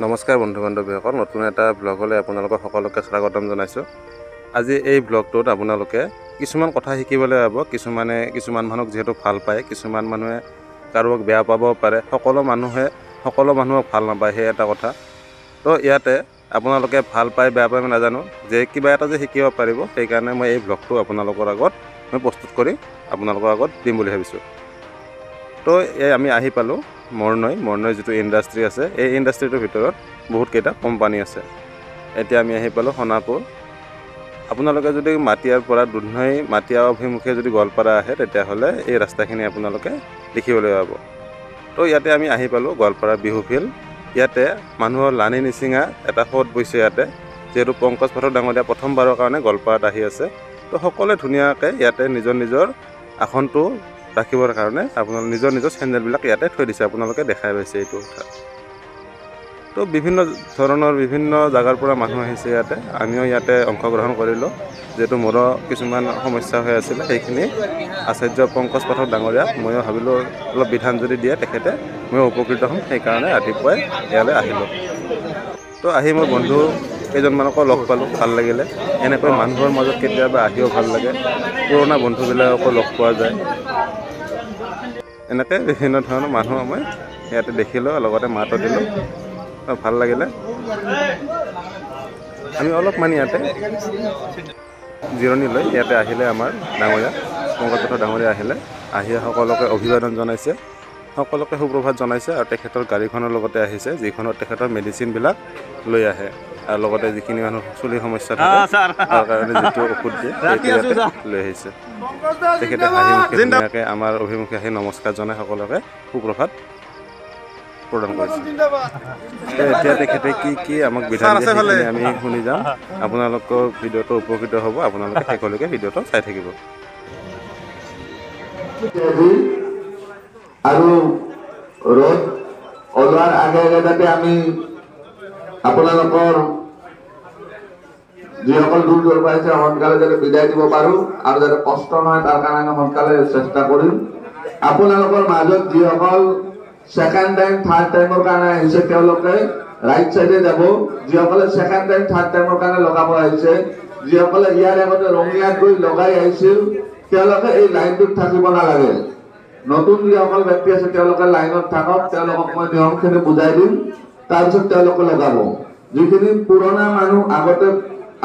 নমস্কাৰ বন্ধু বান্ধৱীসকল, নতুন এটা ব্লগলৈ আপোনালোকক সকলোকে স্বাগতম জনাইছোঁ। আজি এই ব্লগটোত আপোনালোকে কিছুমান কথা শিকিবলৈ পাব। কিছুমান মানুহক যিহেতু ভাল পায়, কিছুমান মানুহে কাৰোবাক বেয়া পাব পাৰে। সকলো মানুহক ভাল নাপায়, সেই এটা কথা। তো ইয়াতে আপোনালোকে ভাল পায় বেয়া পায় মই নাজানো, যে কিবা এটা যে শিকিব পাৰিব, সেইকাৰণে মই এই ব্লগটো আপোনালোকৰ আগত প্ৰস্তুত কৰি আপোনালোকৰ আগত দিম বুলি ভাবিছোঁ। তো আমি আহি পালোঁ মৰনৈ যিটো ইণ্ডাষ্ট্ৰি আছে, এই ইণ্ডাষ্ট্ৰিটোৰ ভিতৰত বহুতকেইটা কোম্পানী আছে। এতিয়া আমি আহি পালোঁ সোণাপুৰ। আপোনালোকে যদি মাটিয়াৰ পৰা দুধনৈ মাটিয়া অভিমুখে যদি গোৱালপাৰা আহে, তেতিয়াহ'লে এই ৰাস্তাখিনি আপোনালোকে দেখিবলৈ পাব। তো ইয়াতে আমি আহি পালোঁ গোৱালপাৰা বিহু ফিল্ড। ইয়াতে মানুহৰ লানি নিচিঙা এটা সোঁত বৈছে ইয়াতে, যিহেতু পংকজ পাঠক ডাঙৰীয়া প্ৰথমবাৰৰ কাৰণে গোৱালপাৰাত আহি আছে। তো সকলোৱে ধুনীয়াকৈ ইয়াতে নিজৰ আসনটো ৰাখিবৰ কাৰণে আপোনালোকে নিজৰ চেণ্ডেলবিলাক ইয়াতে থৈ দিছে। আপোনালোকে দেখাই পাইছে এইটো কথা। তো বিভিন্ন জাগাৰ পৰা মানুহ আহিছে ইয়াতে। আমিও ইয়াতে অংশগ্ৰহণ কৰিলোঁ, যিহেতু মোৰো কিছুমান সমস্যা হৈ আছিলে। সেইখিনি আচাৰ্য পংকজ পাঠক ডাঙৰীয়াক ময়ো ভাবিলোঁ অলপ বিধান যদি দিয়ে তেখেতে, ময়ো উপকৃত হ'ম। সেইকাৰণে ৰাতিপুৱাই ইয়ালৈ আহিলোঁ। তো আহি মই বন্ধু কেইজনমানকো লগ পালোঁ, ভাল লাগিলে। এনেকৈ মানুহৰ মাজত কেতিয়াবা আহিও ভাল লাগে, পুৰণা বন্ধুবিলাককো লগ পোৱা যায়। এনেকৈ বিভিন্ন ধৰণৰ মানুহ মই ইয়াতে দেখিলোঁ, লগতে মাতো দিলোঁ, ভাল লাগিলে। আমি অলপমান ইয়াতে জিৰণি লৈ ইয়াতে আহিলে আমাৰ ডাঙৰীয়া পংকজ পাঠক ডাঙৰীয়া আহি সকলোকে অভিবাদন জনাইছে, সকলোকে সুপ্ৰভাত জনাইছে। আৰু তেখেতৰ গাড়ীখনৰ লগতে আহিছে, যিখনত তেখেতৰ মেডিচিনবিলাক লৈ আহে, আৰু লগতে যিখিনি মানুহ চুলিৰ সমস্যা থাকে তাৰ কাৰণে যিটো ঔষধ দিয়ে সেইটো লৈ আহিছে। তেখেতে হাঁহি মুখে ধুনীয়াকৈ আমাৰ অভিমুখে আহি নমস্কাৰ জনাই সকলোকে সুপ্ৰভাত প্ৰদান কৰিছে। এতিয়া তেখেতে কি আমাক বিধান দিয়ে আমি শুনি যাম। আপোনালোকৰ ভিডিঅ'টো উপকৃত হ'ব, আপোনালোকে শেষলৈকে ভিডিঅ'টো চাই থাকিব। আৰু ৰ'দ ওলোৱাৰ আগে যাতে আমি আপোনালোকৰ যিসকল দূৰ পাইছে সোনকালে যাতে বিদায় দিব পাৰোঁ, আৰু যাতে কষ্ট নহয় তাৰ কাৰণে সোনকালে চেষ্টা কৰিম। আপোনালোকৰ মাজত যিসকল ছেকেণ্ড টাইম থাৰ্ড টাইমৰ কাৰণে আহিছে, তেওঁলোকে ৰাইট চাইডে যাব। যিসকলে ছেকেণ্ড টাইম থাৰ্ড টাইমৰ কাৰণে লগাব আহিছে, যিসকলে ইয়াৰ আগতে ৰঙিয়াত গৈ লগাই আহিছিল, তেওঁলোকে এই লাইনটোত থাকিব নালাগে। নতুন যিসকল ব্যক্তি আছে তেওঁলোকে লাইনত থাকক, তেওঁলোকক মই নিয়মখিনি বুজাই দিম, তাৰপিছত তেওঁলোকে লগাব। যিখিনি পুৰণা মানুহ আগতে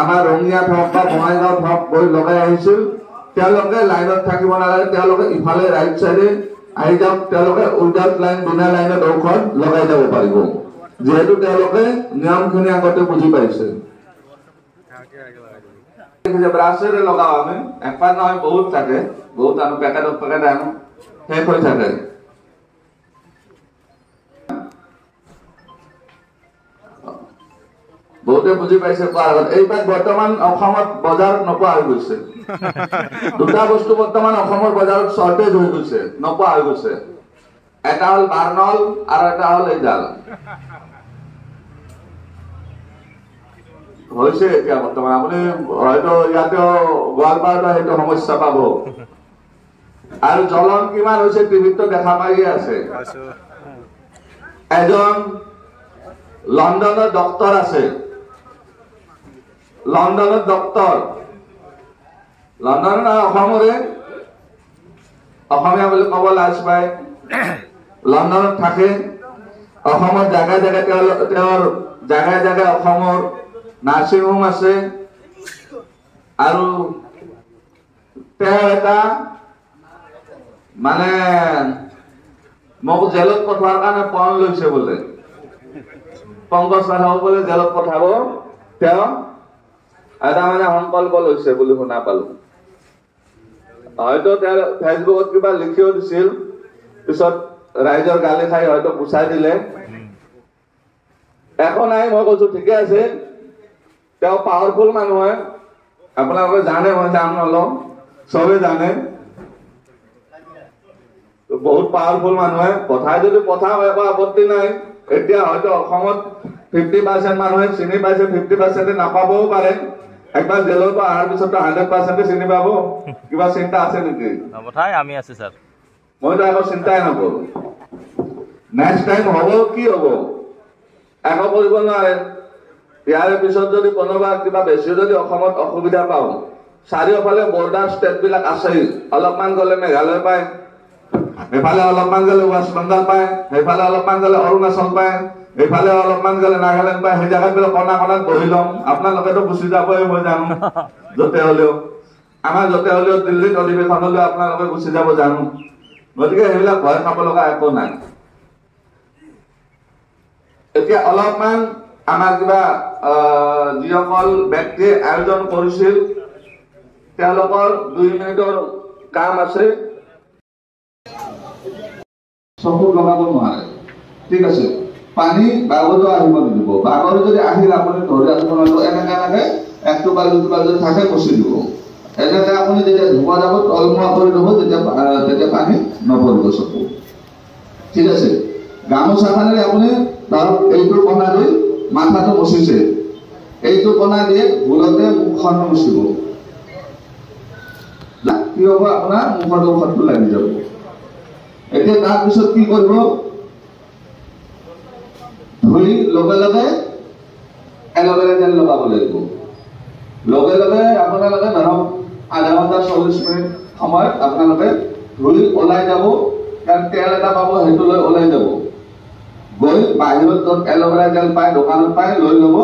আমাৰ ৰঙিয়াত হওক বা বঙাইগাঁৱত হওক গৈ লগাই আহিছিল, তেওঁলোকে লাইনত থাকিব নালাগে, তেওঁলোকে ইফালে ৰাইট চাইডে আহি যাওক। তেওঁলোকে উইদাউট লাইন, বিনা লাইনত ঔষধ লগাই যাব পাৰিব, যিহেতু তেওঁলোকে নিয়মখিনি আগতে বুজি পাইছে। ব্ৰাছেৰে লগাও আমি, এপাৰ নহয় বহুত থাকে, বহুত আনো, পেকেট আনো, শেষ হৈ থাকে। বহুতে বুজি পাইছে কোৱাৰ আগত। এইবাৰ বৰ্তমান অসমত বজাৰত নোপোৱা হৈ গৈছে। দুটা বস্তু বৰ্তমান অসমৰ বজাৰত শ্বৰ্টেজ হৈ গৈছে, নোপোৱা হৈ গৈছে। এটা হ'ল বাৰ্নল আৰু এটা হ'ল এইডাল। হৈছে এতিয়া বৰ্তমান, আপুনি হয়তো ইয়াতেও গোৱালপাৰাতো সেইটো সমস্যা পাব। আৰু জ্বলন কিমান হৈছে টিভিতো দেখা পাইয়ে আছে। এজন লণ্ডনৰ ডক্তৰ আছে, লণ্ডনৰ ডক্তৰ, লণ্ডনৰ নহয় অসমৰে, অসমীয়া বুলি ক'ব লাজ পায়। লণ্ডনত থাকে, অসমৰ জাগাই জাগাই তেওঁৰ জাগাই অসমৰ নাৰ্ছিং হোম আছে। আৰু তেওঁ এটা মানে মোক জেলত পঠোৱাৰ কাৰণে পণ লৈছে বোলে। পংকজ পাঠক বোলে জেলত পঠাব, তেওঁ এটা মানে সংকল্প লৈছে বুলি শুনা পালো। হয়তো তেওঁ ফেচবুকত কিবা লিখিও দিছিল, পিছত ৰাইজৰ গালি খাই হয়তো গুচাই দিলে। একো নাই, মই কৈছো ঠিকে আছে, তেওঁ পাৱাৰফুল মানুহ হয়, আপোনালোকে জানে, মই নাম নলওঁ, চবে জানে। বহুত পাৱাৰফুল মানুহে পঠাই, যদি পঠাও একো আপত্তি নাই। এতিয়া হয়তো অসমত 50% মানুহে চিনি পাইছে, 50% নাপাবও পাৰে। একবাৰ জেলৰ পৰা অহাৰ পিছতো 100% চিনি পাব। কিবা চিন্তা আছে নেকি? আমি আছো স্যার, মইতো একো চিন্তাই নকৰো। নেক্সট টাইম হ'ব কি হ'ব, একো কৰিব নোৱাৰে। ইয়াৰ পিছত যদি কোনোবা কিবা বেছি যদি অসমত অসুবিধা পাওঁ, চাৰিওফালে বৰ্ডাৰ ষ্টেটবিলাক আছেই। অলপমান গ'লে মেঘালয় পায়, এইফালে অলপমান গ'লে ৱেষ্ট বেংগল পায়, সেইফালে অলপমান গ'লে অৰুণাচল পায়, এইফালে অলপমান গ'লে নাগালেণ্ড পায়। সেই জেগাবিলাক কণা কণাত বহি ল'ম। আপোনালোকেতো গুচি যাবই, মই জানো, য'তে হ'লেও। আমাৰ য'তে হ'লেও দিল্লীত অধিৱেশনলৈ আপোনালোকে গুচি যাব জানো। গতিকে সেইবিলাক ভয় খাব লগা একো নাই। এতিয়া অলপমান আমাৰ কিবা যিসকল ব্যক্তিয়ে আয়োজন কৰিছিল তেওঁলোকৰ 2 মিনিটৰ কাম আছে। চকুত লগাব নোৱাৰে, ঠিক আছে। পানী বাগৰো আহিব নিদিব। বাগৰ যদি আহিল আপুনি ধৰি ৰাখিব নোৱাৰিব। এনেকে একটো বালি যদি থাকে কচি দিব। এনেকে আপুনি যেতিয়া ধুব যাব তলমুৱা কৰি ল'ব, তেতিয়া পানী নপৰিব চকু, ঠিক আছে। গামোচাখনেৰে আপুনি ধৰক এইটো কণা দি মাথাটো মচিছে, এইটো কণা দিয়ে ভুলতে মুখখন মুচিব। কি হ'ব, আপোনাৰ মুখৰ ঔষধটো লাগি যাব। এতিয়া তাৰপিছত কি কৰিব, ধুই লগে লগে এল'ভেৰা জেল লগাব লাগিব। লগে লগে আপোনালোকে ধৰক আধা ঘণ্টা 40 মিনিট সময়ত আপোনালোকে ধুই ওলাই যাব। কাৰণ তেল এটা পাব, সেইটো লৈ ওলাই যাব। গৈ বাহিৰত য'ত এল'ভেৰা জেল পায়, দোকানত পায়, লৈ ল'ব।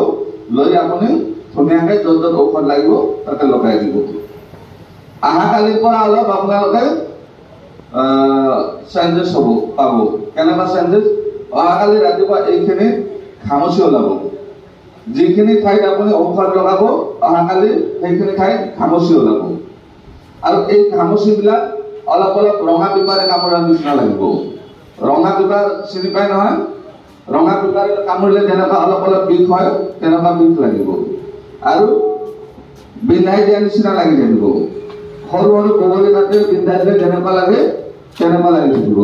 লৈ আপুনি ধুনীয়াকৈ য'ত য'ত ঔষধ লাগিব তাতে লগাই দিব। অহাকালিৰ পৰা অলপ আপোনালোকে চেঞ্জেছ হ'ব পাব। কেনেকুৱা চেঞ্জেছ? অহাকালি ৰাতিপুৱা এইখিনি ঘামচি ওলাব। যিখিনি ঠাইত আপুনি ঔষধ লগাব, অহাকালি সেইখিনি ঠাইত ঘামচি ওলাব। আৰু এই ঘামচিবিলাক অলপ অলপ ৰঙা পিপাৰে কামোৰাৰ নিচিনা লাগিব। ৰঙা পিপাৰ চিনি পায় নহয়? ৰঙা পিপাৰে কামুৰিলে যেনেকুৱা অলপ অলপ বিষ হয়, তেনেকুৱা বিষ লাগিব। আৰু বিন্ধাই দিয়া নিচিনা লাগি থাকিব। সৰু সৰু বগলী কাটি বিন্ধাই দিলে যেনেকুৱা লাগে তেনেকুৱা লাগি থাকিব।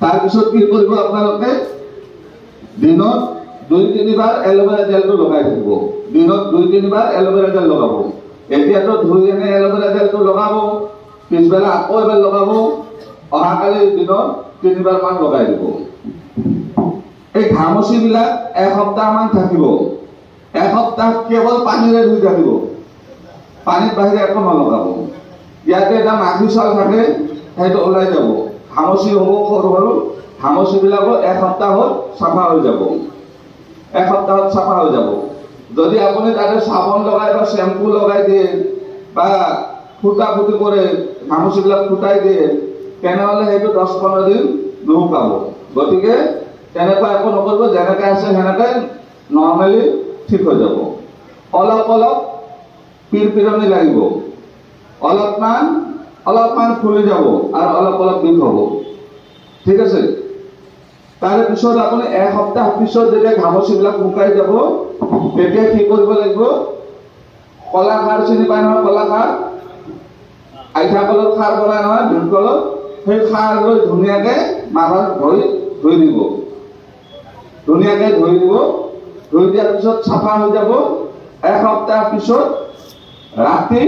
তাৰপিছত কি কৰিব আপোনালোকে, দিনত 2-3 বাৰ এল'ভেৰা জেলটো লগাই থাকিব। দিনত 2-3 বাৰ এল'ভেৰা জেল লগাব। এতিয়াতো ধুই এনে এল'ভেৰা জেলটো লগাব, পিছবেলা আকৌ এবাৰ লগাব, অহাকালি দিনত 3 বাৰ মান লগাই দিব। এই ঘামচিবিলাক এসপ্তাহমান থাকিব। এসপ্তাহ কেৱল পানীৰে ধুই থাকিব, পানীত বাহিৰে একো নলগাব। ইয়াতে এটা মাখি চাল থাকে, সেইটো ওলাই যাব। ঘামচি হ'ব সৰু সৰু, ঘামচিবিলাকো এসপ্তাহত চাফা হৈ যাব। এসপ্তাহত চাফা হৈ যাব। যদি আপুনি তাতে চাবোন লগাই বা শ্বেম্পু লগাই দিয়ে বা ফুটা ফুটি কৰে, ঘামচিবিলাক ফুটাই দিয়ে, তেনেহ'লে সেইটো 10-15 দিন নুশুকাব। গতিকে তেনেকুৱা একো নকৰিব। যেনেকৈ আছে সেনেকৈ নৰ্মেলি ঠিক হৈ যাব। অলপ অলপ পিৰপিৰণি লাগিব, অলপমান ফুলি যাব আৰু অলপ অলপ বিষ হ'ব, ঠিক আছে। তাৰে পিছত আপুনি এসপ্তাহ পিছত যেতিয়া ঘামচিবিলাক শুকাই যাব, তেতিয়া কি কৰিব লাগিব, কলা খাৰ চিনি পায় নহয়? কলা খাৰ, আইঠা কলৰ খাৰ বনাই নহয়, ভীমকলৰ, সেই খাৰ লৈ ধুনীয়াকৈ মাথাত ধুই দিব। ধুনীয়াকৈ ধুই দিব। ধুই দিয়াৰ পিছত চাফা হৈ যাব। এসপ্তাহ পিছত ৰাতি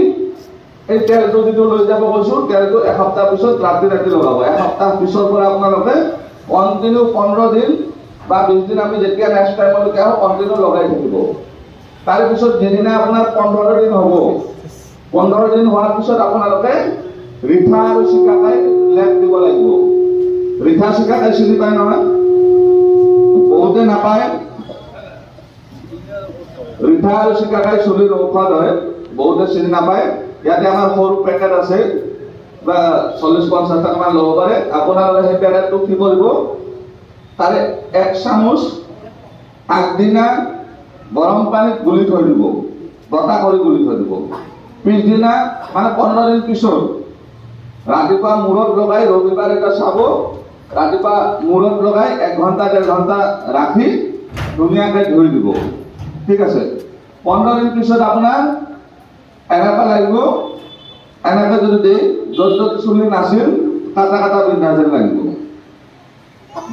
এই তেলটো যিটো লৈ যাব কৈছো, তেলটো এসপ্তাহ পিছত ৰাতি ৰাতি লগাব। এসপ্তাহ পিছৰ পৰা আপোনালোকে কণ্টিনিউ 15 দিন বা 20 দিন, আমি যেতিয়া নেক্সট টাইমলৈকে আহোঁ কণ্টিনিউ লগাই থাকিব। তাৰপিছত যিদিনা আপোনাৰ 15 দিন হ'ব, 15 দিন হোৱাৰ পিছত আপোনালোকে ৰিঠা আৰু চিকাকাই লেপ দিব লাগিব। ৰিঠা চিকাকাই চিনি পায় নহয়? বহুতে নাপায়। ৰিঠা আৰু চিকাকাই চুলিৰ ঔষধ হয়, বহুতে চিনি নাপায়। ইয়াতে আমাৰ সৰু পেকেট আছে, বা 40-50 টকামান ল'ব পাৰে। আপোনালোকে সেই পেকেটটো কি কৰিব, তাৰে 1 চামুচ আগদিনা গৰম পানীত গুলি থৈ দিব, বতা কৰি গুলি থৈ দিব। পিছদিনা মানে 15 দিন পিছত ৰাতিপুৱা মূৰত লগাই, ৰবিবাৰ এটা চাব, ৰাতিপুৱা মূৰত লগাই 1 ঘণ্টা-1.5 ঘণ্টা ৰাখি ধুনীয়াকৈ ধুই দিব, ঠিক আছে। 15 দিন পিছত আপোনাৰ এনেকুৱা লাগিব, এনেকৈ যদি দিয়ে, য'ত য'ত চুলি নাছিল কাটা কাটা বিন্ধা যেন লাগিব।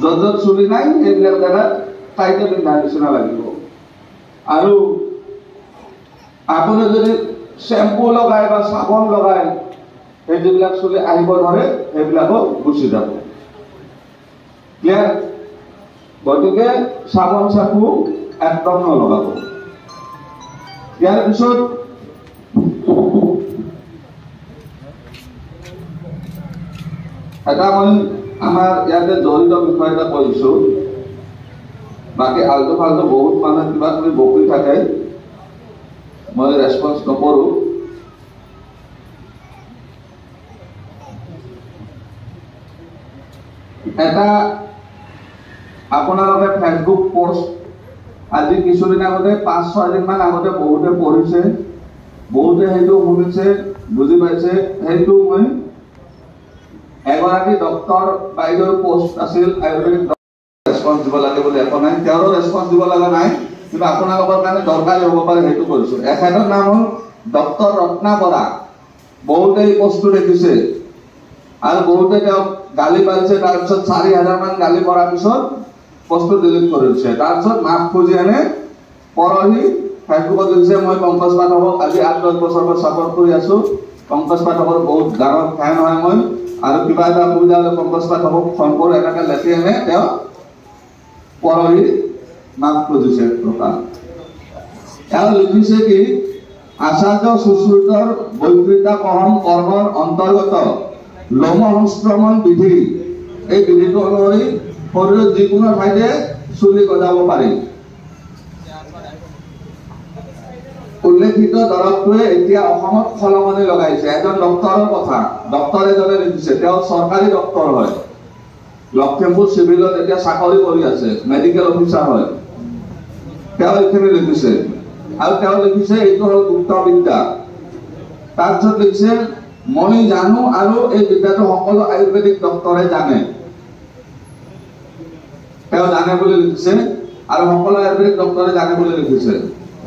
য'ত য'ত চুলি নাই সেইবিলাক জেগাত টাইটে বিন্ধা নিচিনা লাগিব। আৰু আপুনি যদি শ্বেম্পু লগায় বা চাবোন লগায়, সেই যিবিলাক চুলি আহিব ধৰে সেইবিলাকো গুচি যাব। ক্লিয়াৰ? গতিকে চাবোন চাকু একদম নলগাব। ইয়াৰ পিছত এটা মই আমাৰ ইয়াতে জড়িত বিষয় এটা কৈছো, বাকী আলটু ফাল্টু বহুত মানুহে কিবা কিবি বকি থাকে, মই ৰেছপন্স নকৰো। এটা আপোনালোকে ফেচবুক পোষ্ট আজি কিছুদিন আগতে 5-6 দিন মান আগতে বহুতে পঢ়িছে, বহুতে সেইটো শুনিছে, বুজি পাইছে। সেইটো মই এগৰাকী ডক্টৰ বাইদেউৰ পোষ্ট আছিল, আয়ুৰ্বেদিক ৰেছপন্স দিব লাগে বুলি একো নাই, তেওঁৰো ৰেছপন্স দিব লগা নাই, কিন্তু আপোনালোকৰ কাৰণে দৰকাৰী হ'ব পাৰে সেইটো কৰিছো। এখেতৰ নাম হ'ল ডক্টৰ ৰত্না বৰা। বহুতে এই পোষ্টটো দেখিছে আৰু বহুতে তেওঁক গালি পাৰিছে। তাৰপিছত 4,000 মান গালি কৰাৰ পিছত পোষ্টটো ডিলিট কৰি দিছে। তাৰপিছত মাফ খুজি আনে পৰহি ফেচবুকত লিখিছে, মই পংকজ পাঠকক আজি 8-10 বছৰ পৰা ছাপৰ্ট কৰি আছো, পংকজ পাঠকৰ বহুত ডাঙৰ ফেন হয় মই, আৰু কিবা এটা অসুবিধা হলে পংকজ পাঠকক ফোন কৰো, এনেকে লেখি আনে তেওঁ পৰহি মাফ খুজিছে। তেওঁ লিখিছে কি, আচাৰ্য সুশ্ৰুতৰ বৈকৃতা কহম কৰ্মৰ অন্তৰ্গত লোম সংস্ক্ৰমণ বিধি, এই বিধিটো অনুসৰি শৰীৰৰ যিকোনো ঠাইতে চুলি গজাব পাৰি। উল্লেখিত দৰৱটোৱে এতিয়া অসমত খলমনি লগাইছে। এজন ডক্টৰৰ কথা, ডক্টৰ এজনে লিখিছে, তেওঁ চৰকাৰী ডক্টৰ হয়, লখিমপুৰ চিভিলত এতিয়া চাকৰি কৰি আছে, মেডিকেল অফিচাৰ হয়। তেওঁ এইখিনি লিখিছে আৰু তেওঁ লিখিছে এইটো হ'ল গুপ্ত বিদ্যা। তাৰপিছত লিখিছে, মই জানো আৰু এই বিদ্যাটো সকলো আয়ুৰ্বেদিক ডক্টৰে জানে। তেওঁ জানে বুলি লিখিছে আৰু সকলো আয়ুৰ্বেদিক ডক্টৰে জানে বুলি লিখিছে।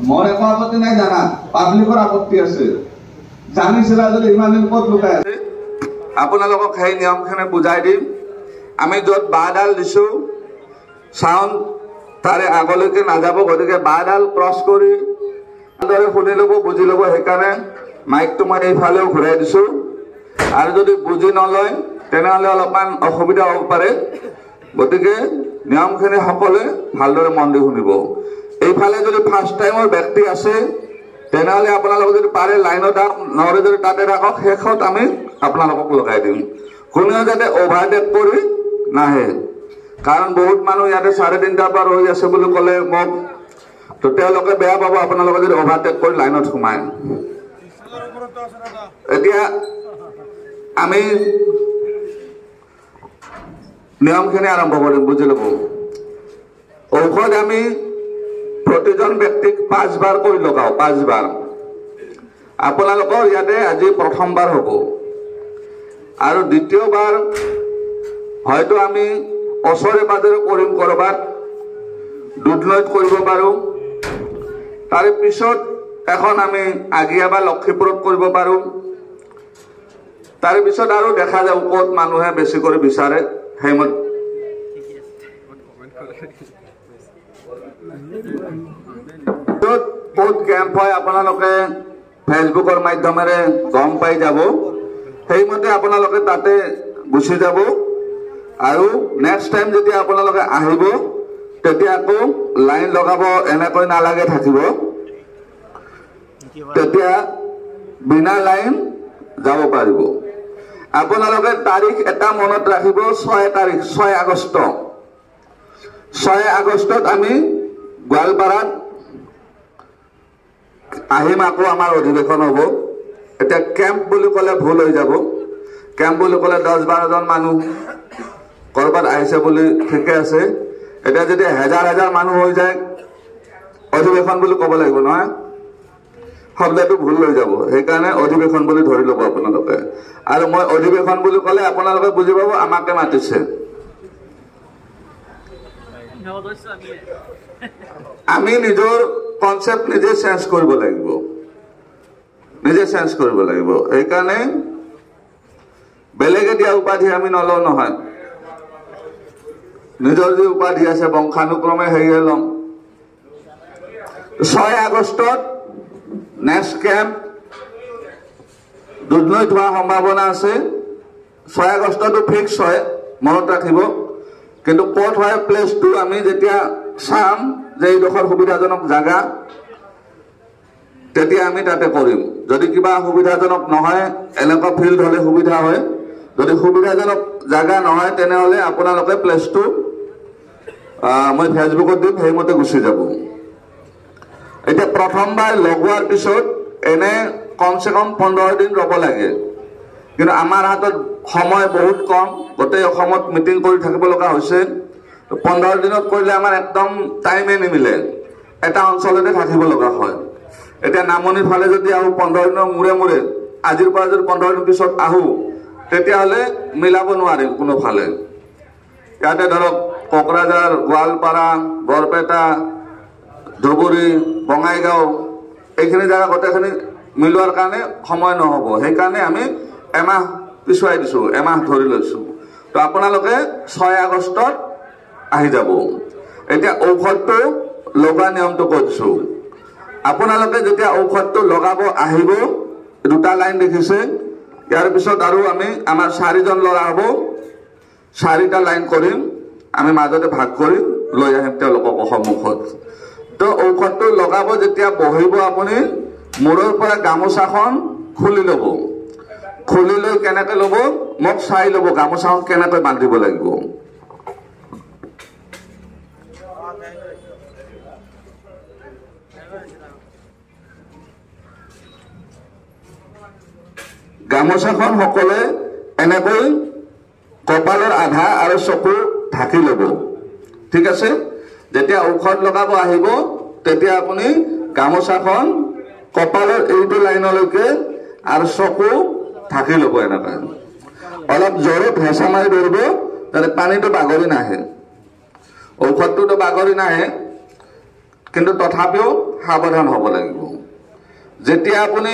মোৰ একো আপত্তি নাই জানাত, পাব্লিকৰ আপত্তি আছে। জানিছিলা যদি ইমান দিন ক'ত লুকাই আছে? আপোনালোকক সেই নিয়মখিনি বুজাই দিম। আমি য'ত বাঁহডাল দিছো চাউণ্ড তাৰে আগলৈকে নাযাব, গতিকে বাঁহডাল ক্ৰছ কৰি ভালদৰে শুনি ল'ব, বুজি ল'ব। সেইকাৰণে মাইকটো মই এইফালেও ঘূৰাই দিছো, আৰু যদি বুজি নলয় তেনেহ'লে অলপমান অসুবিধা হ'ব পাৰে। গতিকে নিয়মখিনি সকলোৱে ভালদৰে মন দি শুনিব। এইফালে যদি ফাৰ্ষ্ট টাইমৰ ব্যক্তি আছে তেনেহ'লে আপোনালোকে যদি পাৰে লাইনত নহ'লে যদি তাতে ৰাখক, শেষত আমি আপোনালোকক লগাই দিম। কোনেও যাতে অভাৰটেক কৰি নাহে, কাৰণ বহুত মানুহ ইয়াতে 3:30 পৰা ৰৈ আছে বুলি ক'লে মোক, তো তেওঁলোকে বেয়া পাব আপোনালোকে যদি অভাৰটেক কৰি লাইনত সোমায়। এতিয়া আমি নিয়মখিনি আৰম্ভ কৰিম, বুজি ল'ব। ঔষধ আমি প্ৰতিজন ব্যক্তিক 5 বাৰ কৰি লগাওঁ, 5 বাৰ। আপোনালোকৰ ইয়াতে আজি প্ৰথমবাৰ হ'ব, আৰু দ্বিতীয়বাৰ হয়তো আমি ওচৰে পাজৰে কৰিম, কৰবাত দুধনৈত কৰিব পাৰোঁ। তাৰে পিছত এখন আমি আগিয়া বা লক্ষীপুৰত কৰিব পাৰোঁ। তাৰে পিছত আৰু দেখা যাব ক'ত মানুহে বেছি কৰি বিচাৰে সেইমতে। ক'ত কেম্প হয় আপোনালোকে ফেচবুকৰ মাধ্যমেৰে গম পাই যাব, সেইমতে আপোনালোকে তাতে গুচি যাব। আৰু নেক্সট টাইম যেতিয়া আপোনালোকে আহিব তেতিয়া আকৌ লাইন লগাব এনেকৈ নালাগে থাকিব, তেতিয়া বিনা লাইন যাব পাৰিব। আপোনালোকে তাৰিখ এটা মনত ৰাখিব, 6 তাৰিখ, 6 আগষ্ট। 6 আগষ্টত আমি গোৱালপাৰাত আহিম, আকৌ আমাৰ অধিৱেশন হ'ব। এতিয়া কেম্প বুলি ক'লে ভুল হৈ যাব। কেম্প বুলি ক'লে 10-12 জন মানুহ কৰবাত আহিছে বুলি ঠিকে আছে। এতিয়া যদি 1000 মানুহ হৈ যায় অধিৱেশন বুলি ক'ব লাগিব নহয়, শব্দটো ভুল হৈ যাব। সেইকাৰণে অধিৱেশন বুলি ধৰি ল'ব আপোনালোকে। আৰু মই অধিৱেশন বুলি ক'লে আপোনালোকে বুজি পাব আমাকে মাতিছে। আমি নিজৰ কনচেপ্ট নিজে চেঞ্জ কৰিব লাগিব, নিজে চেঞ্জ কৰিব লাগিব। সেইকাৰণে বেলেগে দিয়া উপাধি আমি নলওঁ নহয়, নিজৰ যি উপাধি আছে বংশানুক্ৰমে সেয়ে ল'ম। 6 আগষ্টত নেক্সট কেম্প দুধনৈ হোৱাৰ সম্ভাৱনা আছে 6 আগষ্টটো ফিক্স হয় মনত ৰাখিব কিন্তু ক'ত হয় প্লেচটো আমি যেতিয়া চাম যে এইডোখৰ সুবিধাজনক জাগা তেতিয়া আমি তাতে কৰিম যদি কিবা সুবিধাজনক নহয় এনেকুৱা ফিল্ড হলে সুবিধা হয় যদি সুবিধাজনক জাগা নহয় তেনেহলে আপোনালোকে প্লেচটো মই ফেসবুকত দিম সেইমতে গুচি যাব এতিয়া প্ৰথমবাৰ লগোৱাৰ পিছত এনে কমসে কম 15 দিন ৰব লাগে কিন্তু আমাৰ হাতত সময় বহুত কম গোটেই অসমত মিটিং কৰি থাকিব লগা হৈছে 15 দিনত কৰিলে আমাৰ একদম টাইমে নিমিলে এটা অঞ্চলতে থাকিব লগা হয় এতিয়া নামনিৰ ফালে যদি আহো 15 দিনৰ মূৰে মূৰে আজিৰ পৰা যদি 15 দিন পিছত আহো তেতিয়াহলে মিলাব নোৱাৰিম কোনো ফালে ইয়াতে ধৰক কোকৰাঝাৰ গোৱালপাৰা বৰপেটা ধুবুৰী বঙাইগাঁও এইখিনি জায়গা গোটেইখিনি মিলোৱাৰ কাৰণে সময় নহব সেইকাৰণে আমি এমাহ পিছুৱাই দিছো এমাহ ধৰি লৈছো তো আপোনালোকে 6 আগষ্টত আহি যাব এতিয়া ঔষধটো লগা নিয়মটো কৈছো আপোনালোকে যেতিয়া ঔষধটো লগাব আহিব দুটা লাইন দেখিছে ইয়াৰ পিছত আৰু আমি আমাৰ 4 জন ল'ৰা হ'ব 4টা লাইন কৰিম আমি মাজতে ভাগ কৰি লৈ আহিম তেওঁলোকক সন্মুখত তো ঔষধটো লগাব যেতিয়া বহিব আপুনি মূৰৰ পৰা গামোচাখন খুলি ল'ব খুলি লৈ কেনেকৈ ল'ব মোক চাই ল'ব গামোচাখন কেনেকৈ বান্ধিব লাগিব গামোচাখন সকলে এনেকৈ কপালৰ আধা আৰু চকু ঢাকি ল'ব ঠিক আছে যেতিয়া ঔষধ লগাব আহিব তেতিয়া আপুনি গামোচাখন কপালৰ এইটো লাইনলৈকে আৰু চকু ঢাকি ল'ব এনেকৈ অলপ জোৰে ভেঁচা মাৰি ধৰিব যাতে পানীটো বাগৰি নাহে ঔষধটোতো বাগৰি নাহে কিন্তু তথাপিও সাৱধান হ'ব লাগিব যেতিয়া আপুনি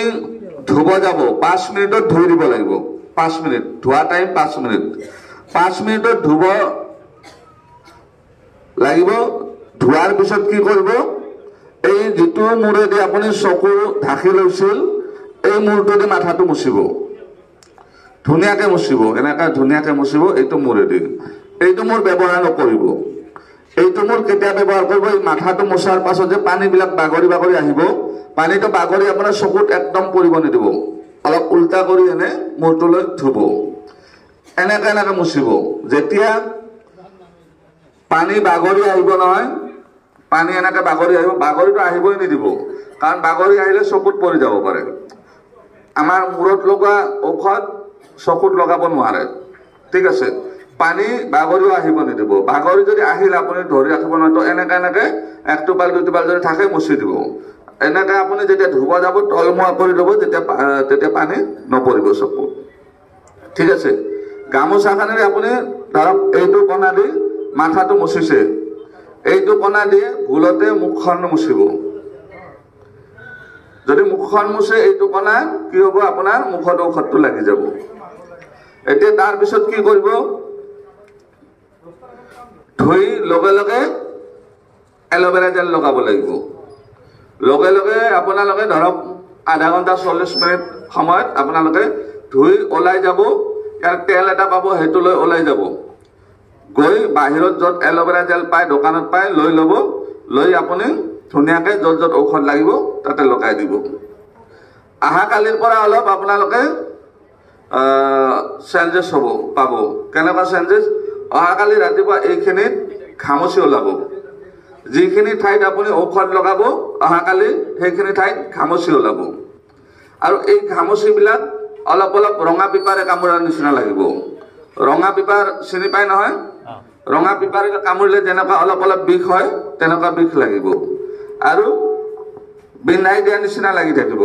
ধুব যাব 5 মিনিটত ধুই দিব লাগিব 5 মিনিট ধোৱা টাইম 5 মিনিট 5 মিনিটত ধুব লাগিব ধোৱাৰ পিছত কি কৰিব এই যেটো মূৰেদি আপুনি চকু ঢাকি লৈছিল এই মূৰটোদি মাথাটো মুছিব ধুনীয়াকৈ মুছিব এনেকৈ ধুনীয়াকৈ মুছিব এইটো মূৰেদি এইটো মূৰ ব্যৱহাৰ নকৰিব এইটো মূৰ কেতিয়া ব্যৱহাৰ কৰিব এই মাথাটো মুছাৰ পাছত যে পানীবিলাক বাগৰি বাগৰি আহিব পানীটো বাগৰি আপোনাৰ চকুত একদম পৰিব নিদিব অলপ উল্টা কৰি এনে মূৰটোলৈ ধুব এনেকৈ এনেকৈ মুছিব যেতিয়া পানী বাগৰি আহিব নহয় পানী এনেকৈ বাগৰি আহিব বাগৰিটো আহিবই নিদিব কাৰণ বাগৰি আহিলে চকুত পৰি যাব পাৰে আমাৰ মূৰত লগা ঔষধ চকুত লগাব নোৱাৰে ঠিক আছে পানী বাগৰিও আহিব নিদিব বাগৰি যদি আহিল আপুনি ধৰি ৰাখিব নহয় তো এনেকৈ এনেকৈ 1 টোপাল 2 টোপাল যদি থাকে মুছি দিব এনেকৈ আপুনি যেতিয়া ধুব যাব তলমুৱা কৰি ল'ব তেতিয়া পানী নপৰিব চকুত ঠিক আছে গামোচাখনেৰে আপুনি ধৰক এইটো কণা দি মাথাটো মুছিছে এইটো কণা দিয়ে ভুলতে মুখখন মুছিব যদি মুখখন মুছে এইটো কণা কি হ'ব আপোনাৰ মুখত ঔষধটো লাগি যাব এতিয়া তাৰ পিছত কি কৰিব ধুই লগে লগে এলোভেৰা জেল লগাব লাগিব লগে লগে আপোনালোকে ধৰক আধা ঘণ্টা 40 মিনিট সময়ত আপোনালোকে ধুই ওলাই যাব ইয়াৰ তেল এটা পাব হেতু লৈ ওলাই যাব গৈ বাহিৰত যত এলোভেৰা জেল পায় দোকানত পায় লৈ ল'ব লৈ আপুনি ধুনীয়াকৈ যত যত ঔষধ লাগিব তাতে লগাই দিব আহা কালিৰ পৰা অলপ আপোনালোকে চেঞ্জেছ হ'ব পাব কেনেকুৱা চেঞ্জেছ অহা কালি ৰাতিপুৱা এইখিনিত ঘামচি ওলাব যিখিনি ঠাইত আপুনি ঔষধ লগাব অহা কালি সেইখিনি ঠাইত ঘামচি ওলাব আৰু এই ঘামচিবিলাক অলপ অলপ ৰঙা পিপাৰে কামুৰাৰ নিচিনা লাগিব ৰঙা পিপাৰ চিনি পায় নহয় ৰঙা পিপাৰে কামুৰিলে যেনেকুৱা অলপ অলপ বিষ হয় তেনেকুৱা বিষ লাগিব আৰু বিন্ধাই দিয়া নিচিনা লাগি থাকিব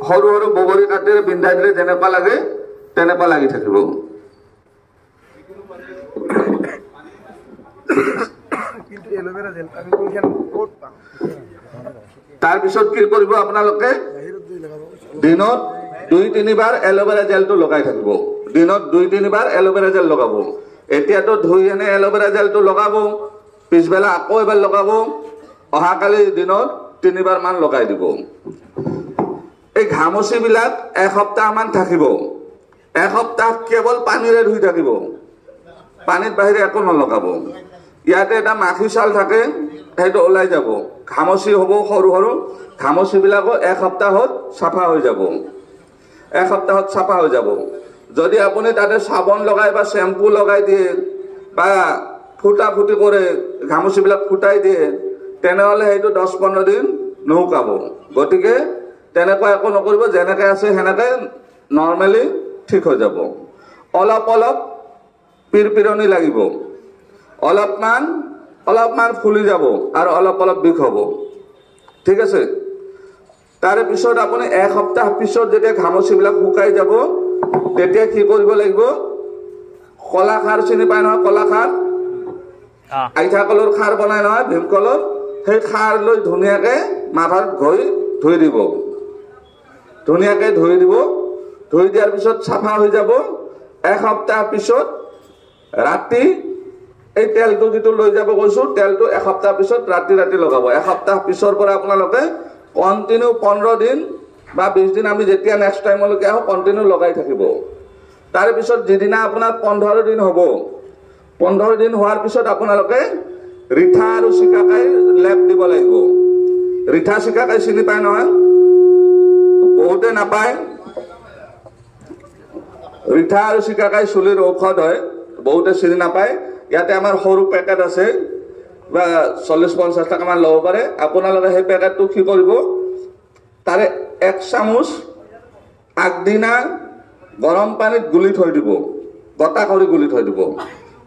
সৰু সৰু বগৰী কাটিৰে বিন্ধাই দিলে যেনেকুৱা লাগে তেনেকুৱা লাগি থাকিব তাৰ পিছত কি কৰিব আপোনালোকে দিনত 2-3 বাৰ এলোভেৰা জেলটো লগাই থাকিব দিনত 2-3 বাৰ এলোভেৰা জেল লগাব এতিয়াতো ধুই এনে এলোভেৰা জেলটো লগাব পিছবেলা আকৌ এবাৰ লগাব অহা কালি দিনত 3 বাৰ মান লগাই দিব এই ঘামচিবিলাক এসপ্তাহমান থাকিব। এসপ্তাহ কেৱল পানীৰে ধুই থাকিব, পানীত বাহিৰে একো নলগাব। ইয়াতে এটা মাখি চাল থাকে, সেইটো ওলাই যাব। ঘামচি হ'ব সৰু সৰু, ঘামচিবিলাকো এসপ্তাহত চাফা হৈ যাব। এসপ্তাহত চাফা হৈ যাব। যদি আপুনি তাতে চাবোন লগাই বা শ্বেম্পু লগাই দিয়ে বা ফুটা ফুটি কৰে, ঘামচিবিলাক ফুটাই দিয়ে, তেনেহ'লে সেইটো 10-15 দিন নুশুকাব। গতিকে তেনেকুৱা একো নকৰিব, যেনেকৈ আছে সেনেকৈ নৰ্মেলি ঠিক হৈ যাব। অলপ অলপ পিৰপিৰণি লাগিব, অলপমান ফুলি যাব আৰু অলপ অলপ বিষ হ'ব। ঠিক আছে? তাৰে পিছত আপুনি এসপ্তাহ পিছত যেতিয়া ঘামচিবিলাক শুকাই যাব, তেতিয়া কি কৰিব লাগিব? কলাখাৰ চিনি পায় নহয়? কলাখাৰ, আইঠা কলৰ খাৰ বনাই নহয়, ভীমকলৰ, সেই খাৰ লৈ ধুনীয়াকৈ মাথাত ধুই দিব। ধুনীয়াকৈ ধুই দিব। ধুই দিয়াৰ পিছত চাফা হৈ যাব। এসপ্তাহ পিছত ৰাতি এই তেলটো যিটো লৈ যাব কৈছোঁ, তেলটো এসপ্তাহ পিছত ৰাতি ৰাতি লগাব। এসপ্তাহ পিছৰ পৰা আপোনালোকে কণ্টিনিউ 15 দিন বা 20 দিন, আমি যেতিয়া নেক্সট টাইমলৈকে আহোঁ কণ্টিনিউ লগাই থাকিব। তাৰে পিছত যিদিনা আপোনাৰ 15 দিন হ'ব, 15 দিন হোৱাৰ পিছত আপোনালোকে ৰিঠা আৰু চিকাকাই লেপ দিব লাগিব। ৰিঠা চিকাকাই চিনি পায় নহয়? বহুতে নাপায়। ৰিঠা আৰু চিকাকাই চুলিৰ ঔষধ হয়, বহুতে চিনি নাপায়। ইয়াতে আমাৰ সৰু পেকেট আছে, বা 40-50 টকামান ল'ব পাৰে। আপোনালোকে সেই পেকেটটো কি কৰিব? তাৰে 1 চামুচ আগদিনা গৰম পানীত গুলি থৈ দিব, গটা কৰি গুলি থৈ দিব।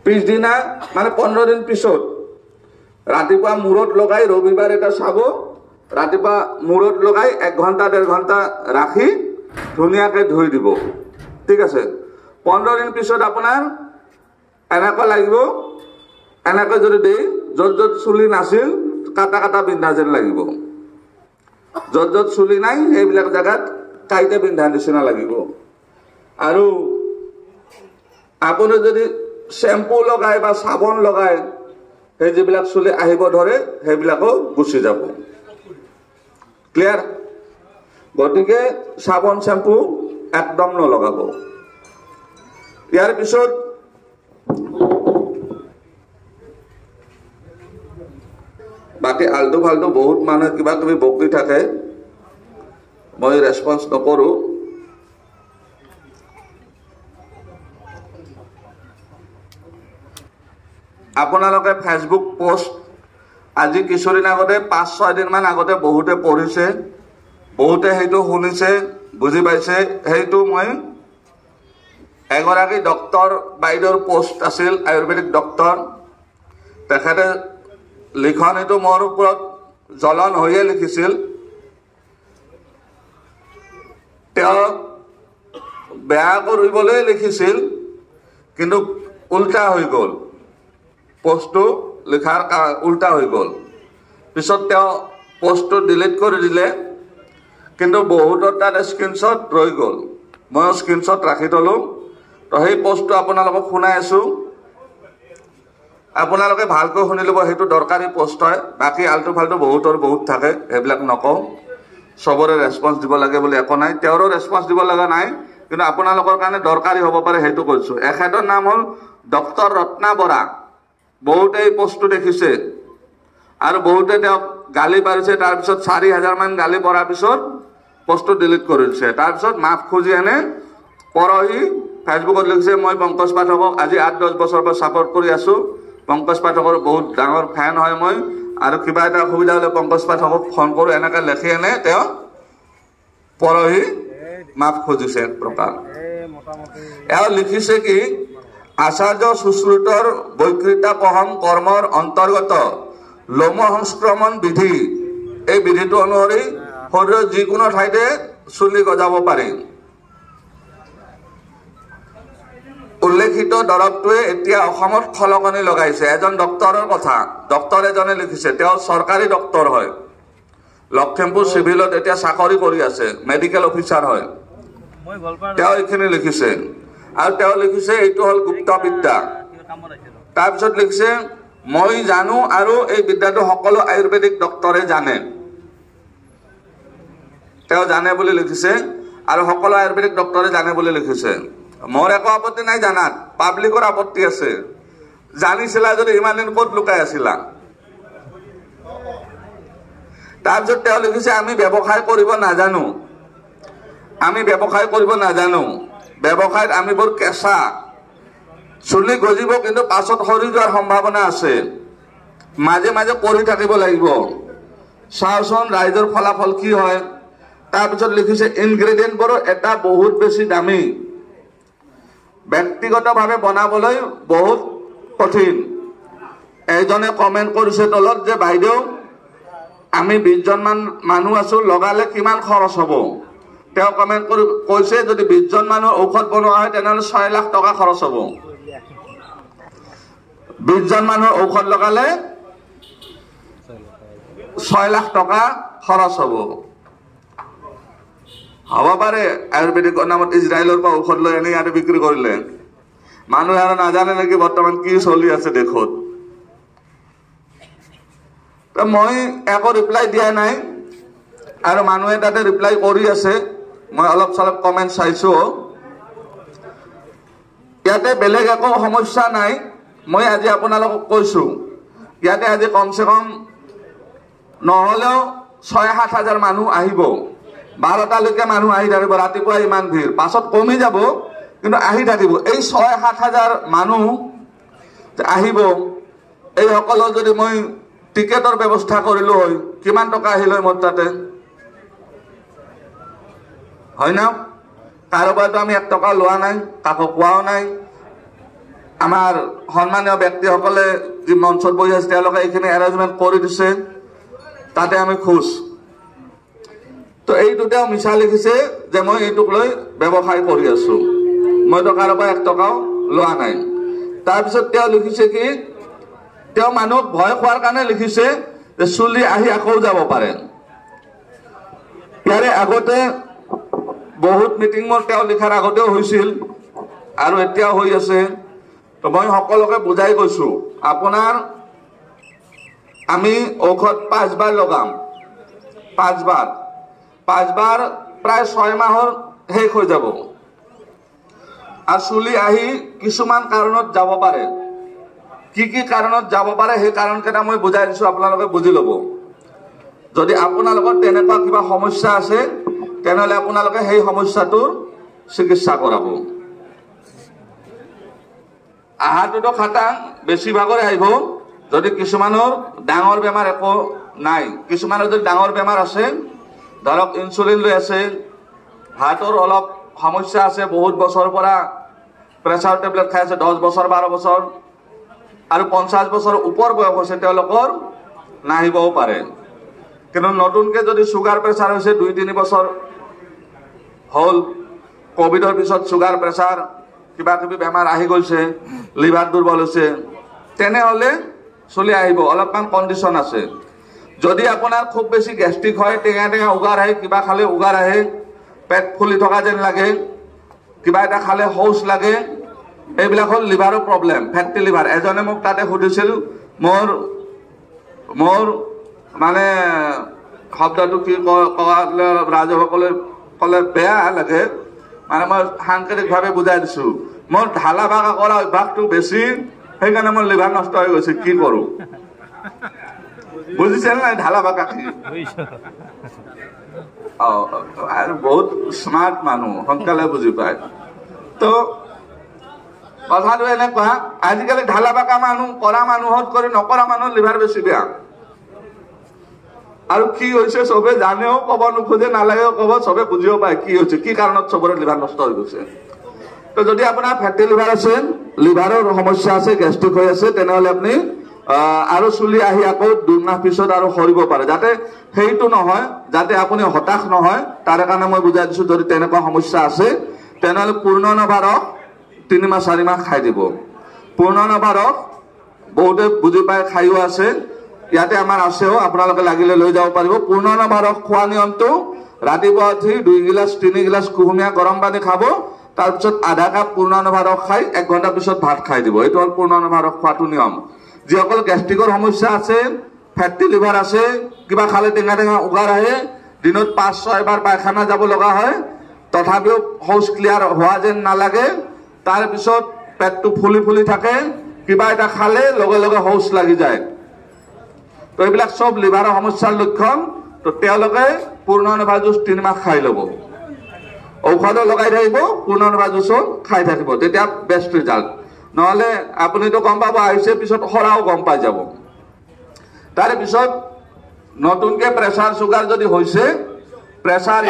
পিছদিনা মানে 15 দিন পিছত ৰাতিপুৱা মূৰত লগাই, ৰবিবাৰ এটা চাব, ৰাতিপুৱা মূৰত লগাই 1 ঘণ্টা-1.5 ঘণ্টা ৰাখি ধুনীয়াকৈ ধুই দিব। ঠিক আছে? 15 দিন পিছত আপোনাৰ এনেকুৱা লাগিব, এনেকৈ যদি দেই, য'ত য'ত চুলি নাছিল কাটা কাটা বিন্ধা যেন লাগিব। য'ত য'ত চুলি নাই সেইবিলাক জেগাত কাইতে বিন্ধা নিচিনা লাগিব। আৰু আপুনি যদি শ্বেম্পু লগাই বা চাবোন লগাই, সেই যিবিলাক চুলি আহিব ধৰে সেইবিলাকো গুচি যাব। ক্লিয়াৰ? গতিকে চাবোন শ্বেম্পু একদম নলগাব। ইয়াৰ পিছত বাকী আল্টু ফাল্টু বহুত মানুহে কিবা কিবি বকি থাকে, মই ৰেছপন্স নকৰোঁ। আপোনালোকে ফেচবুক পোষ্ট আজি কিছুদিন আগতে 5-6 দিনমান আগতে বহুতে পঢ়িছে, বহুতে সেইটো শুনিছে, বুজি পাইছে। সেইটো মই এগৰাকী ডক্তৰ বাইদেউৰ পোষ্ট আছিল, আয়ুৰ্বেদিক ডক্তৰ। তেখেতে লিখনিটো মোৰ ওপৰত জ্বলন হৈয়ে লিখিছিল। তেওঁ বেয়া কৰিবলৈ লিখিছিল, কিন্তু উল্টা হৈ গ'ল, পোষ্টটো লিখাৰ উল্টা হৈ গ'ল। পিছত তেওঁ পোষ্টটো ডিলিট কৰি দিলে, কিন্তু বহুতৰ তাত স্ক্ৰীনশ্বট ৰৈ গ'ল। ময়ো স্ক্ৰীনশ্বট ৰাখি থলোঁ। তো সেই পোষ্টটো আপোনালোকক শুনাই আছোঁ, আপোনালোকে ভালকৈ শুনি ল'ব। সেইটো দৰকাৰী পোষ্ট হয়। বাকী আল্টু ফাল্টু বহুতৰ বহুত থাকে, সেইবিলাক নকওঁ। চবৰে ৰেছপন্স দিব লাগে বুলি একো নাই, তেওঁৰো ৰেছপন্স দিব লগা নাই, কিন্তু আপোনালোকৰ কাৰণে দৰকাৰী হ'ব পাৰে সেইটো কৈছোঁ। এখেতৰ নাম হ'ল ডক্টৰ ৰত্না বৰা। বহুতে এই পোষ্টটো দেখিছে আৰু বহুতে তেওঁক গালি পাৰিছে। তাৰপিছত 4000 মান গালি পৰাৰ পিছত পোষ্টটো ডিলিট কৰি দিছে। তাৰপিছত মাফ খুজি এনে পৰহি ফেচবুকত লিখিছে, মই পংকজ পাঠকক আজি 8-10 বছৰৰ পৰা ছাপোৰ্ট কৰি আছোঁ। পংকজ পাঠকৰ বহুত ডাঙৰ ফেন হয় মই, আৰু কিবা এটা অসুবিধা হ'লে পংকজ পাঠকক ফোন কৰোঁ, এনেকৈ লেখি এনে তেওঁ পৰহি মাফ খুজিছে এক প্ৰকাৰ। এওঁ লিখিছে কি, আচাৰ্য সুশ্ৰুতৰ বৈকৃতাপহম কৰ্মৰ অন্তৰ্গত লোম সংস্ক্ৰমণ বিধি, এই বিধিটো অনুসৰি শৰীৰৰ যিকোনো ঠাইতে চুলি গজাব পাৰি। উল্লেখিত দৰৱটোৱে এতিয়া অসমত খলকনি লগাইছে। এজন ডক্তৰৰ কথা, ডক্তৰ এজনে লিখিছে, তেওঁ চৰকাৰী ডক্তৰ হয়, লখিমপুৰ চিভিলত এতিয়া চাকৰি কৰি আছে, মেডিকেল অফিচাৰ হয়। তেওঁ এইখিনি লিখিছে, আৰু তেওঁ লিখিছে এইটো হ'ল গুপ্ত বিদ্যা। তাৰপিছত লিখিছে, মই জানো আৰু এই বিদ্যাটো সকলো আয়ুৰ্বেদিক ডক্তৰে জানে। তেওঁ জানে বুলি লিখিছে আৰু সকলো আয়ুৰ্বেদিক ডক্টৰে জানে বুলি লিখিছে। মোৰ একো আপত্তি নাই জানাত, পাব্লিকৰ আপত্তি আছে। জানিছিলা যদি ইমান দিন ক'ত লুকাই আছিলা? তাৰপিছত তেওঁ লিখিছে আমি ব্যৱসায় কৰিব নাজানো, আমি ব্যৱসায় কৰিব নাজানো, ব্যৱসায়ত আমি বৰ কেঁচা, চুলি গজিব কিন্তু পাছত সৰি যোৱাৰ সম্ভাৱনা আছে, মাজে মাজে কৰি থাকিব লাগিব, চাওচোন ৰাইজৰ ফলাফল কি হয়। তাৰপিছত লিখিছে ইনগ্ৰেডিয়েণ্টবোৰো এটা বহুত বেছি দামী, ব্যক্তিগতভাৱে বনাবলৈ বহুত কঠিন। এজনে কমেণ্ট কৰিছে তলত যে বাইদেউ আমি 20 জন মানুহ আছো, লগালে কিমান খৰচ হ'ব? তেওঁ কমেণ্ট কৰি কৈছে যদি 20 জন মানুহৰ ঔষধ বনোৱা হয় তেনেহ'লে 6 লাখ টকা খৰচ হ'ব। 20 জন মানুহৰ ঔষধ লগালে 6 লাখ টকা খৰচ হ'ব। হ'ব পাৰে আয়ুৰ্বেদিকৰ নামত ইজৰাইলৰ পৰা ঔষধ লৈ আনি ইয়াতে বিক্ৰী কৰিলে। মানুহে আৰু নাজানে নেকি বৰ্তমান কি চলি আছে দেশত। মই একো ৰিপ্লাই দিয়া নাই আৰু মানুহে তাতে ৰিপ্লাই কৰি আছে, মই অলপ চলপ কমেণ্ট চাইছো। ইয়াতে বেলেগ একো সমস্যা নাই। মই আজি আপোনালোকক কৈছো ইয়াতে আজি কমচে কম নহ'লেও 6-7 হাজাৰ মানুহ আহিব। 12টালৈকে মানুহ আহি থাকিব, ৰাতিপুৱা ইমান ভিৰ, পাছত কমি যাব কিন্তু আহি থাকিব। এই 6-7 হাজাৰ মানুহ আহিব, এইসকলৰ যদি মই টিকেটৰ ব্যৱস্থা কৰিলো হয় কিমান টকা আহিল হয় মোৰ তাতে, হয় না? কাৰোবাৰতো আমি 1 টকা লোৱা নাই, কাকো কোৱাও নাই। আমাৰ সন্মানীয় ব্যক্তিসকলে যি মঞ্চত বহি আছে তেওঁলোকে এইখিনি এৰেঞ্জমেণ্ট কৰি দিছে, তাতে আমি খুশ। তো এইটোতেও মিছা লিখিছে যে মই এইটোক লৈ ব্যৱসায় কৰি আছো, মইতো কাৰোবাৰ 1 টকাও লোৱা নাই। তাৰপিছত তেওঁ লিখিছে কি, তেওঁ মানুহক ভয় খোৱাৰ কাৰণে লিখিছে যে চুলি আহি আকৌ যাব পাৰে। ইয়াৰে আগতে বহুত মিটিং মোৰ তেওঁ লিখাৰ আগতেও হৈছিল আৰু এতিয়াও হৈ আছে। তো মই সকলোকে বুজাই কৈছো আপোনাৰ আমি ঔষধ 5 বাৰ লগাম, 5 বাৰ প্ৰায় 6 মাহৰ শেষ হৈ যাব। আৰু চুলি আহি কিছুমান কাৰণত যাব পাৰে, কি কি কাৰণত যাব পাৰে সেই কাৰণকেইটা মই বুজাই দিছো, আপোনালোকে বুজি ল'ব। যদি আপোনালোকৰ তেনেকুৱা কিবা সমস্যা আছে তেনেহ'লে আপোনালোকে সেই সমস্যাটোৰ চিকিৎসা কৰাব। আহাৰটোতো খাটাং বেছিভাগৰে আহিব। যদি কিছুমানৰ ডাঙৰ বেমাৰ একো নাই, কিছুমানৰ যদি ডাঙৰ বেমাৰ আছে, ধৰক ইনচুলিন লৈ আছে, হাৰ্টৰ অলপ সমস্যা আছে, বহুত বছৰৰ পৰা প্ৰেছাৰ টেবলেট খাই আছে, 10 বছৰ 12 বছৰ, আৰু 50 বছৰ ওপৰ বয়স হৈছে তেওঁলোকৰ নাহিবও পাৰে। কিন্তু নতুনকৈ যদি চুগাৰ প্ৰেছাৰ হৈছে 2-3 বছৰ হ'ল, কোভিডৰ পিছত চুগাৰ প্ৰেছাৰ কিবা কিবি বেমাৰ আহি গৈছে, লিভাৰ দুৰ্বল হৈছে, তেনেহ'লে চলি আহিব, অলপমান কণ্ডিশ্যন আছে। যদি আপোনাৰ খুব বেছি গেষ্ট্ৰিক হয়, টেঙা উগাৰ আহে, কিবা খালে উগাৰ আহে, পেট ফুলি থকা যেন লাগে, কিবা এটা খালে শৌচ লাগে, এইবিলাক হ'ল লিভাৰৰ প্ৰব্লেম, ফেটি লিভাৰ। এজনে মোক তাতে সুধিছিল মোৰ মানে শব্দটো কি ক'লে ৰাইজসকলে ক'লে বেয়া লাগে, মানে মই সাংকেতিকভাৱে বুজাই দিছো, মোৰ ঢালা বাগা কৰা অভ্যাসটো বেছি, সেইকাৰণে মোৰ লিভাৰ নষ্ট হৈ গৈছে, কি কৰোঁ? বুজিছে নাই ঢালা বাগা কি? আৰু বহুত স্মাৰ্ট মানুহ, সোনকালে বুজি পায়। তো কথাটো এনেকুৱা, আজিকালি ঢালা বাকা মানুহ কৰা মানুহত কৰি নকৰা মানুহৰ লিভাৰ বেছি বেয়া। আৰু কি হৈছে চবে জানেও ক'ব নোখোজে, নালাগেও ক'ব, চবে বুজিও পায় কি হৈছে, কি কাৰণত চবৰে লিভাৰ নষ্ট হৈ গৈছে। তো যদি আপোনাৰ ফেটি লিভাৰ আছে, লিভাৰৰ সমস্যা আছে, গেষ্ট্ৰিক হৈ আছে, তেনেহ'লে আপুনি আৰু চুলি আহি আকৌ 2 মাহ পিছত আৰু সৰিব পাৰে। যাতে সেইটো নহয়, যাতে আপুনি হতাশ নহয়, তাৰ কাৰণে মই বুজাই দিছো। যদি তেনেকুৱা সমস্যা আছে তেনেহ'লে পূৰ্ণনভা ৰস 3-4 মাহ খাই দিব। পূৰ্ণনভা ৰস বহুতে বুজি পাই খাইও আছে, ইয়াতে আমাৰ আছেও, আপোনালোকে লাগিলে লৈ যাব পাৰিব। পূৰ্ণনভা ৰস খোৱা নিয়মটো ৰাতিপুৱা উঠি 2 গিলাচ 3 গিলাচ কুহুমীয়া গৰম পানী খাব, তাৰপিছত আধা কাপ পূৰ্ণনভা ৰস খাই 1 ঘণ্টা পিছত ভাত খাই দিব। এইটো হ'ল পূৰ্ণনভা ৰস খোৱাটো নিয়ম। যিসকল গেষ্ট্ৰিকৰ সমস্যা আছে, ফেটি লিভাৰ আছে, কিবা খালে টেঙা উগাৰ আহে, দিনত 5-6 বাৰ পায়খানা যাব লগা হয়, তথাপিও শৌচ ক্লিয়াৰ হোৱা যেন নালাগে। তাৰপিছত পেটটো ফুলি ফুলি থাকে, কিবা এটা খালে লগে লগে শৌচ লাগি যায়। তো এইবিলাক সব লিভাৰৰ সমস্যাৰ লক্ষণ। তো তেওঁলোকে পূৰ্ণনিভা জুচ 3 মাহ খাই ল'ব, ঔষধো লগাই থাকিব, পূৰ্ণনিভা জুচো খাই থাকিব, তেতিয়া বেষ্ট ৰিজাল্ট। নহ'লে আপুনিতো গম পাব, আহিছে পিছত সৰাও গম পাই যাব। তাৰে পিছত নতুনকৈ প্ৰেছাৰ চুগাৰ যদি হৈছে, pressure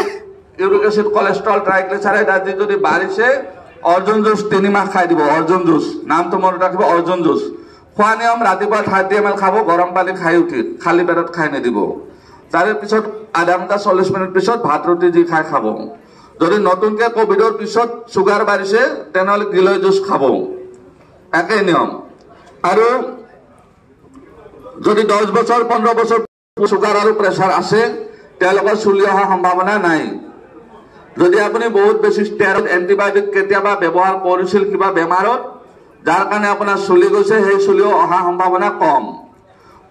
uric acid cholesterol triglyceride আদি যদি বাঢ়িছে, অৰ্জুন জুচ 3 মাহ খাই দিব। অৰ্জুন জুচ নামটো মনত ৰাখিব, অৰ্জুন জুচ। খোৱা নিয়ম ৰাতিপুৱা 30 ml খাব, গৰম পানী খাই উঠি, খালী পেটত খাই নিদিব। তাৰে পিছত আধা ঘণ্টা 40 মিনিট পিছত ভাত ৰুটি যি খাই খাব। যদি নতুনকৈ কোভিডৰ পিছত চুগাৰ বাঢ়িছে, তেনেহ'লে গিলয় জুচ খাব, একেই নিয়ম। আৰু যদি 10 বছৰ 15 বছৰ চুগাৰ আৰু প্ৰেছাৰ আছে, তেওঁলোকৰ চুলি অহাৰ সম্ভাৱনা নাই। যদি আপুনি বহুত বেছি ষ্টেৰইড এণ্টিবায়টিক কেতিয়াবা ব্যৱহাৰ কৰিছিল কিবা বেমাৰত, যাৰ কাৰণে আপোনাৰ চুলি গৈছে, সেই চুলিও অহাৰ সম্ভাৱনা কম।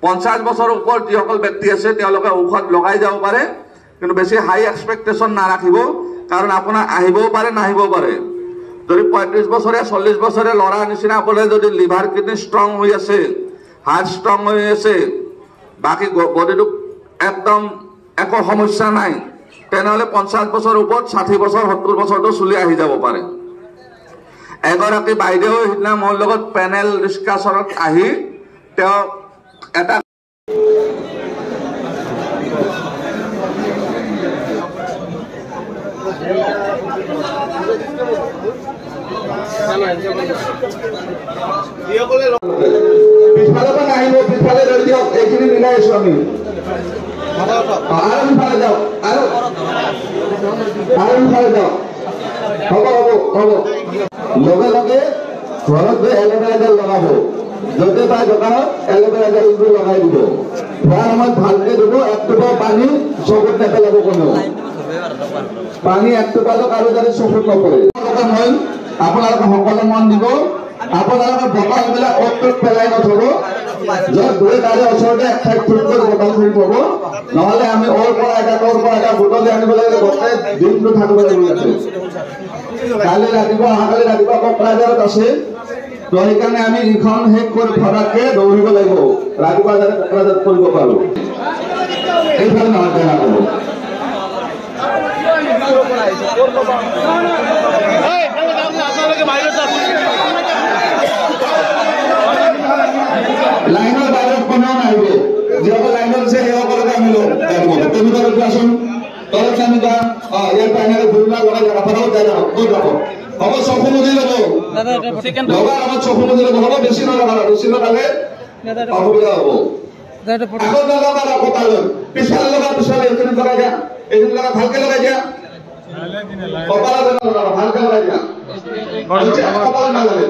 50 বছৰৰ ওপৰত যিসকল ব্যক্তি আছে, তেওঁলোকে ঔষধ লগাই যাব পাৰে, কিন্তু বেছি হাই এক্সপেক্টেশ্যন নাৰাখিব, কাৰণ আপোনাৰ আহিবও পাৰে নাহিবও পাৰে। যদি 35 বছৰীয়া 40 বছৰীয়া ল'ৰাৰ নিচিনা আপোনাৰ যদি লিভাৰ কিডনি ষ্ট্ৰং হৈ আছে, হাৰ্ট ষ্ট্ৰং হৈ আছে, বাকী বডিটো একদম একো সমস্যা নাই, তেনেহ'লে 50 বছৰৰ ওপৰত 60 বছৰ 70 বছৰতো চুলি আহি যাব পাৰে। এগৰাকী বাইদেউ সিদিনা মোৰ লগত পেনেল ডিছকাশ্যনত আহি তেওঁ এটা পিছফালৰ পৰা নাহিব, পিছফালে ৰৈ দিয়ক, এইখিনি মিলাই আছো আমি। আৰু সিফালে যাওক, আৰু সিফালে যাওক, হ'ব হ'ব হ'ব। লগে লগে ঘৰত গৈ এল'ভেৰা জেল লগাব, য'তে পাই দোকানত এল'ভেৰা জেলটো লগাই দিব। খোৱাৰ সময়ত ভালকে দিব, 1 টোপা পানী চকুত নেপেলাব কোনেও। পানী 1 টোপালো কাৰো যাতে চকুত নপৰে। আপোনালোকে সকলো মন দিব, আপোনালোকৰ বটলবিলাক অ'ত পেলাই নথব, য'ত গৈ তাৰে ওচৰতে এক ঠাইত ঠিক কৰি বটলখিনি থব, নহ'লে আমি অ'ৰ পৰা এটা তোৰ পৰা এটা বুটলি আনিব লাগিলে গোটেই দিনটো থাকিব লাগিব ইয়াতে। কালি ৰাতিপুৱা অহাকালি ৰাতিপুৱা কোকৰাঝাৰত আছে, তো সেইকাৰণে আমি ইখন শেষ কৰি থকাতকে দৌৰিব লাগিব, ৰাতিপুৱা যাতে কোকৰাঝাৰত কৰিব পাৰোঁ। এইফালে নহয় বেয়া হ'ব। লাইনৰ বাহিৰত কোনেও নাহিব, যিসকল লাইনত আছে সেইসকলকে আমি তেনেকুৱা কোৱাচোন, তলত আমি যাম, ইয়াৰ পৰা এনেকৈ ঘূৰিলা লগাই যাব, ফটাফট যাই যাব, ক'ত যাব, হ'ব চকু মুজি ল'ব, লগাৰ আগত চকু মুজি ল'ব, হ'ব বেছি নলগাব, বেছি লগালে অসুবিধা হ'ব। আগত নলগাবা কপালত, পিছফালে লগা, পিছফালে এইখিনি লগাই দিয়া, এইখিনি লগা ভালকে লগাই দিয়া, কপালত নলগাবা, ভালকে লগাই দিয়া, কপালত নালাগে।